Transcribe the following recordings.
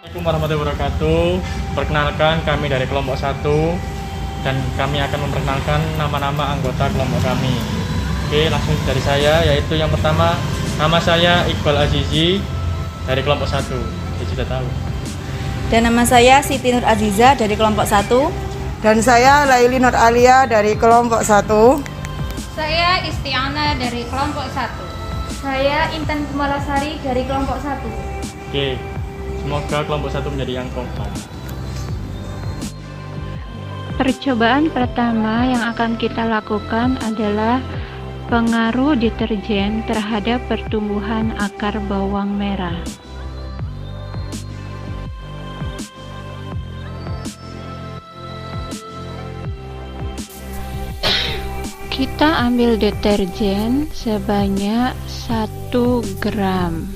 Assalamualaikum warahmatullahi wabarakatuh. Perkenalkan, kami dari kelompok 1 dan kami akan memperkenalkan nama-nama anggota kelompok kami. Oke, langsung dari saya, yaitu yang pertama, nama saya Iqbal Azizi dari kelompok 1. Jadi sudah tahu. Dan nama saya Siti Nur Aziza dari kelompok 1. Dan saya Laili Nur Alia dari kelompok 1. Saya Istiana dari kelompok 1. Saya Intan Kumalasari dari kelompok 1. Oke, semoga kelompok 1 menjadi yang kompak. Percobaan pertama yang akan kita lakukan adalah pengaruh deterjen terhadap pertumbuhan akar bawang merah. Kita ambil deterjen sebanyak 1 gram.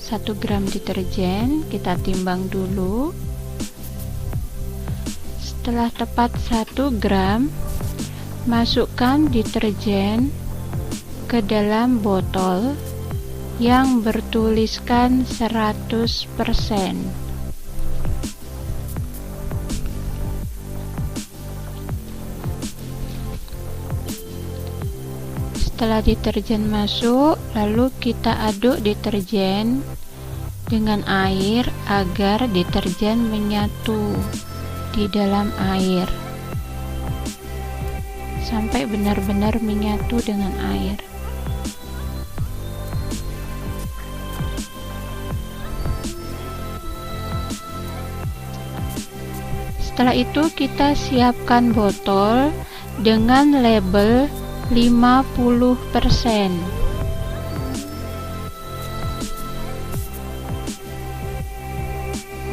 1 gram deterjen kita timbang dulu. Setelah tepat 1 gram, masukkan deterjen ke dalam botol yang bertuliskan 100%. Setelah deterjen masuk, lalu kita aduk deterjen dengan air agar deterjen menyatu di dalam air sampai benar-benar menyatu dengan air. Setelah itu kita siapkan botol dengan label 50%.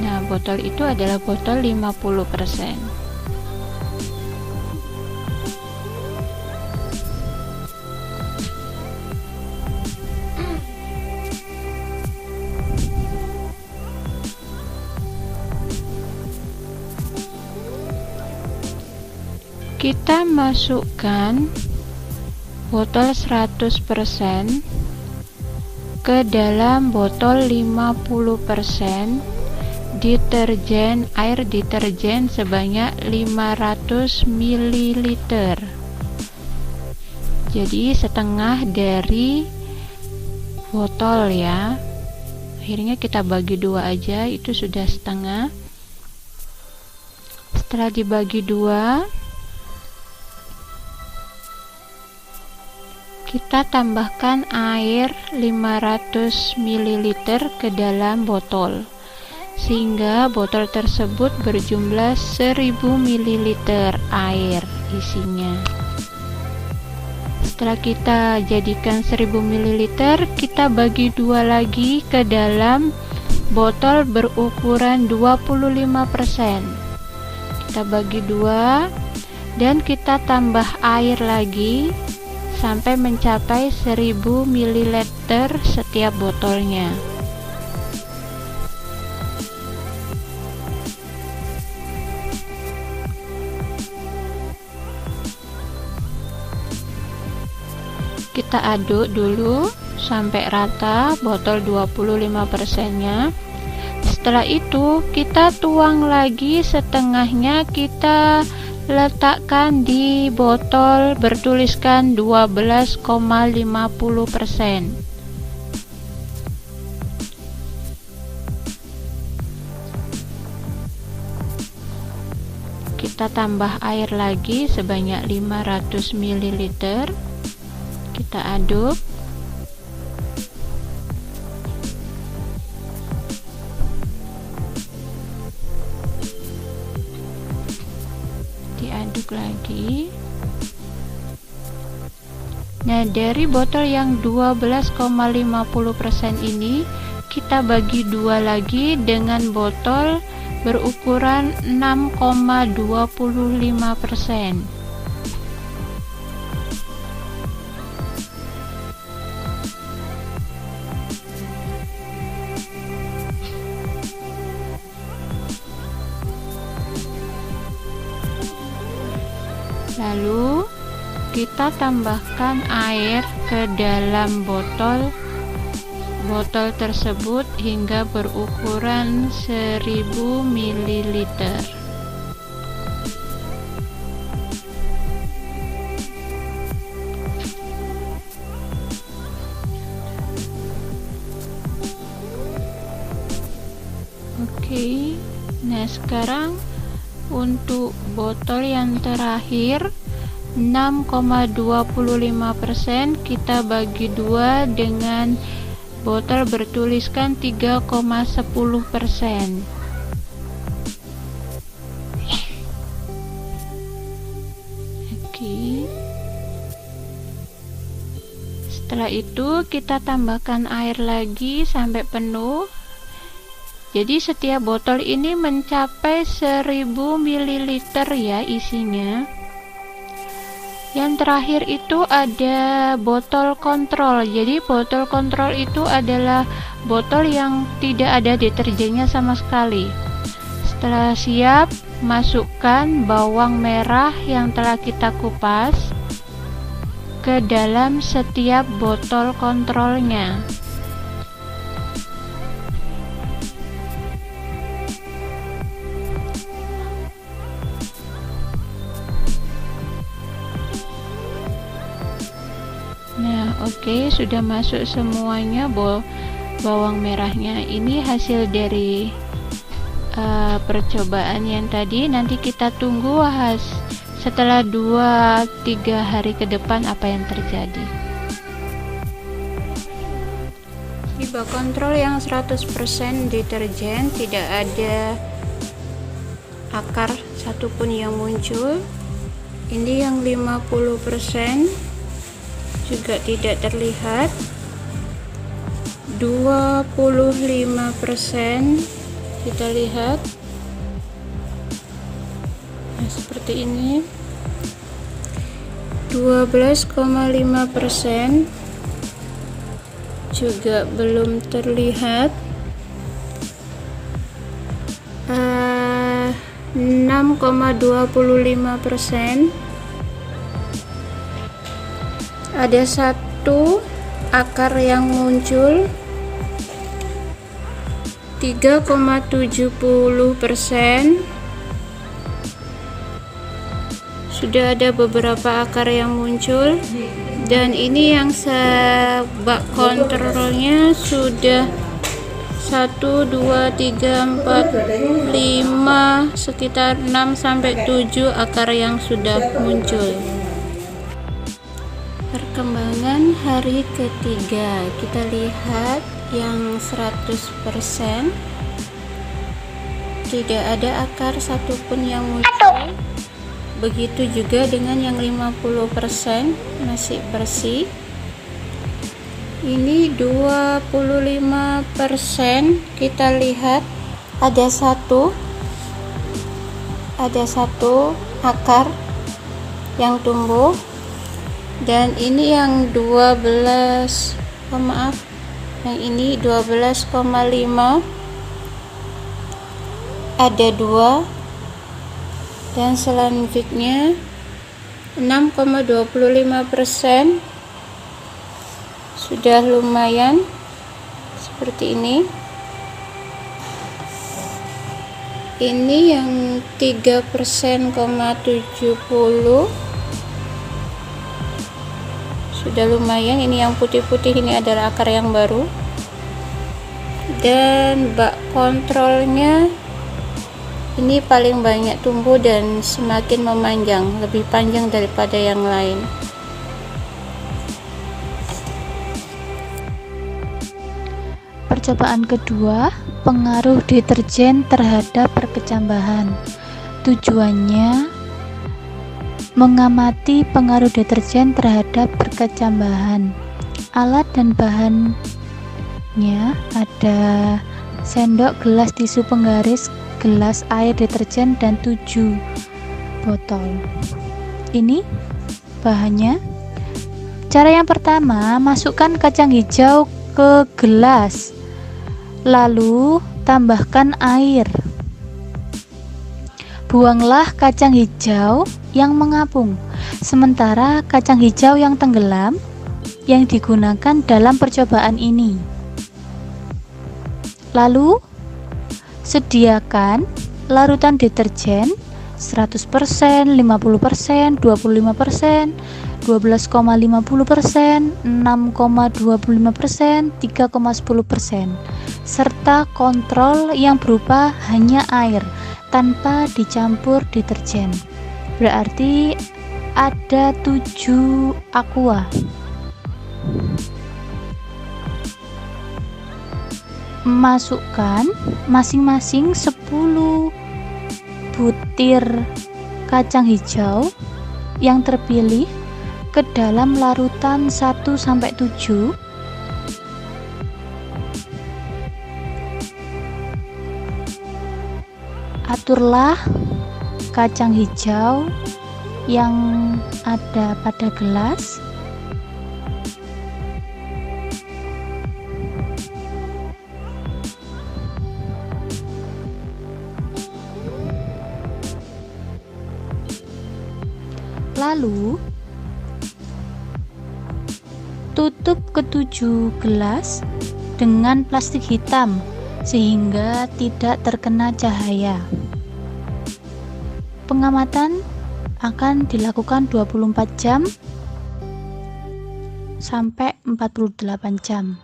Nah, botol itu adalah botol 50%. Kita masukkan botol 100% ke dalam botol 50% air deterjen sebanyak 500 ml. Jadi setengah dari botol ya. Akhirnya kita bagi 2 aja, itu sudah setengah. Setelah dibagi 2, kita tambahkan air 500 ml ke dalam botol sehingga botol tersebut berjumlah 1000 ml air isinya. Setelah kita jadikan 1000 ml, kita bagi 2 lagi ke dalam botol berukuran 25%. Kita bagi 2 dan kita tambah air lagi sampai mencapai 1000 ml setiap botolnya. Kita aduk dulu sampai rata botol 25%-nya. Setelah itu kita tuang lagi setengahnya, kita letakkan di botol bertuliskan 12,50%. Kita tambah air lagi sebanyak 500 ml. Kita aduk. Diaduk lagi. Nah, dari botol yang 12,50% ini kita bagi 2 lagi dengan botol berukuran 6,25%. Lalu kita tambahkan air ke dalam botol botol tersebut hingga berukuran 1000 ml. Oke, nah sekarang untuk botol yang terakhir 6,25% kita bagi 2 dengan botol bertuliskan 3,10%. Oke. Setelah itu kita tambahkan air lagi sampai penuh. Jadi setiap botol ini mencapai 1000 ml ya isinya. Yang terakhir itu ada botol kontrol. Jadi botol kontrol itu adalah botol yang tidak ada deterjennya sama sekali. Setelah siap, masukkan bawang merah yang telah kita kupas ke dalam setiap botol kontrolnya. Nah, oke, sudah masuk semuanya bawang merahnya. Ini hasil dari percobaan yang tadi. Nanti kita tunggu setelah 2-3 hari ke depan apa yang terjadi. Di bak kontrol yang 100% deterjen, tidak ada akar satupun yang muncul. Ini yang 50% juga tidak terlihat. 25% kita lihat. Nah, seperti ini. 12,5% juga belum terlihat. 6,25%. Ada satu akar yang muncul. 3,70%. Sudah ada beberapa akar yang muncul, dan ini yang bak kontrolnya sudah 1, 2, 3, 4, 5, sekitar 6-7 akar yang sudah muncul. Perkembangan hari ketiga, kita lihat yang 100% tidak ada akar satupun yang muncul. Begitu juga dengan yang 50% masih bersih. Ini 25% kita lihat ada satu akar yang tumbuh. Dan ini yang 12,5 ada 2, dan selanjutnya 6,25% sudah lumayan seperti ini. Ini yang 3%,70 sudah lumayan. Ini yang putih-putih ini adalah akar yang baru. Dan bak kontrolnya ini paling banyak tumbuh dan semakin memanjang, lebih panjang daripada yang lain. Percobaan kedua, pengaruh deterjen terhadap perkecambahan. Tujuannya mengamati pengaruh deterjen terhadap perkecambahan. Alat dan bahannya ada sendok, gelas tisu penggaris, gelas air deterjen, dan 7 botol. Ini bahannya. Cara yang pertama, masukkan kacang hijau ke gelas, lalu tambahkan air. Buanglah kacang hijau yang mengapung, sementara kacang hijau yang tenggelam yang digunakan dalam percobaan ini. Lalu, sediakan larutan deterjen 100%, 50%, 25%, 12,50%, 6,25%, 3,10%, serta kontrol yang berupa hanya air tanpa dicampur deterjen. Berarti ada 7 aqua. Masukkan masing-masing 10 butir kacang hijau yang terpilih ke dalam larutan 1-7. Aturlah kacang hijau yang ada pada gelas. Lalu tutup ke-7 gelas dengan plastik hitam sehingga tidak terkena cahaya. Pengamatan akan dilakukan 24 jam sampai 48 jam.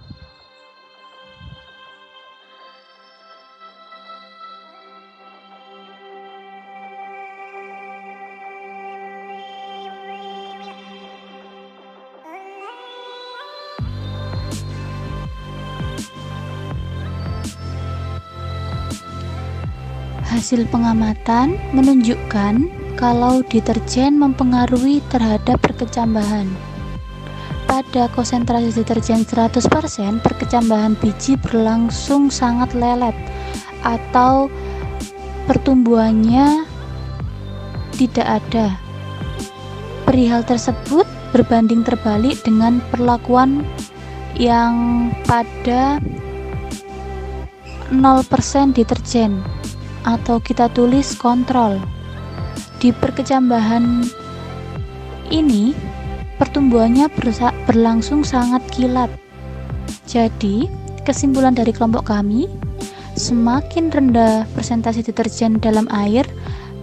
Hasil pengamatan menunjukkan kalau deterjen mempengaruhi terhadap perkecambahan. Pada konsentrasi deterjen 100%, perkecambahan biji berlangsung sangat lelet atau pertumbuhannya tidak ada. Perihal tersebut berbanding terbalik dengan perlakuan yang pada 0% deterjen, atau kita tulis kontrol. Di perkecambahan ini pertumbuhannya berlangsung sangat kilat. Jadi kesimpulan dari kelompok kami, semakin rendah persentase deterjen dalam air,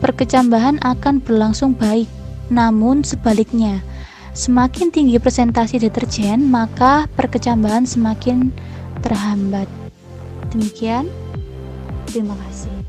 perkecambahan akan berlangsung baik. Namun sebaliknya, semakin tinggi persentase deterjen, maka perkecambahan semakin terhambat. Demikian, terima kasih.